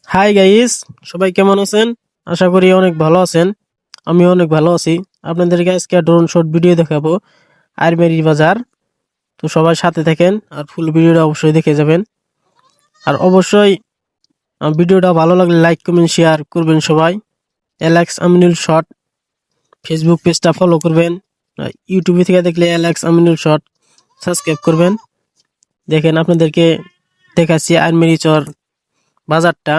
Hi guys, সবাই কেমন আছেন? আশা করি অনেক ভালো আছেন। আমিও অনেক ভালো আছি। আপনাদেরকে আজকে ড্রোন শট ভিডিও দেখাবো আরমেরি বাজার। তো সবাই সাথে থাকেন আর ফুল ভিডিওটা অবশ্যই দেখে যাবেন। আর অবশ্যই ভিডিওটা ভালো লাগলে লাইক কমেন্ট শেয়ার করবেন সবাই। এলেক্স আমিনুল শট ফেসবুক পেজটা ফলো করবেন। ইউটিউবে থেকে দেখলে এলেক্স আমিনুল শট সাবস্ক্রাইব করবেন। দেখেন আপনাদেরকে দেখাচ্ছি আরমেরি চর বাজারটা।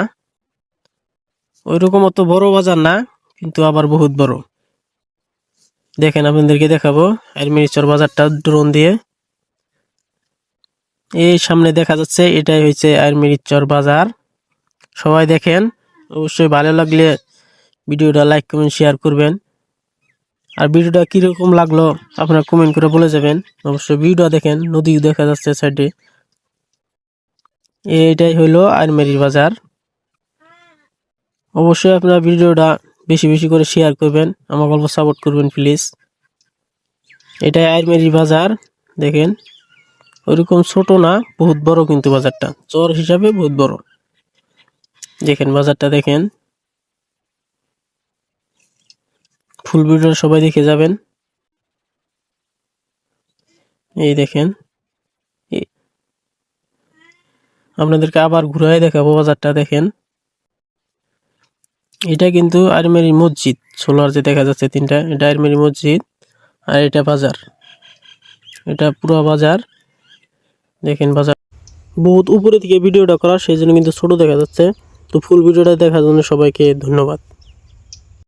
ওইরকম অত বড় বাজার না, কিন্তু আবার বহুত বড়। দেখেন আপনাদেরকে দেখাবো আরমিনিচর বাজারটা ড্রোন দিয়ে। এই সামনে দেখা যাচ্ছে, এটাই হচ্ছে আরমিনিচর বাজার। সবাই দেখেন, অবশ্যই ভালো লাগলে ভিডিওটা লাইক কমেন্ট শেয়ার করবেন। আর ভিডিওটা কিরকম লাগলো আপনারা কমেন্ট করে বলে যাবেন। অবশ্যই ভিডিওটা দেখেন, নদীও দেখা যাচ্ছে সাইডে। এইটাই হইলো আরমেরির বাজার। অবশ্যই আপনারা ভিডিওটা বেশি বেশি করে শেয়ার করবেন, আমার গল্প সাপোর্ট করবেন প্লিজ। এটাই আরমেরি বাজার। দেখেন ওইরকম ছোট না, বহুত বড়, কিন্তু বাজারটা চর হিসাবে বহুত বড়। দেখেন বাজারটা দেখেন, ফুল ভিডিও সবাই দেখে যাবেন। এই দেখেন, আপনাদেরকে আবার ঘুরাই দেখাবো বাজারটা। দেখেন এটা কিন্তু আরমেরি মসজিদ, সোলার যে দেখা যাচ্ছে তিনটা, এটা আরমেরি মসজিদ। আর এটা বাজার, এটা পুরো বাজার। দেখেন বাজার বহুত উপরে থেকে ভিডিওটা করা, সেই জন্য কিন্তু ছোট দেখা যাচ্ছে। তো ফুল ভিডিওটা দেখার জন্য সবাইকে ধন্যবাদ।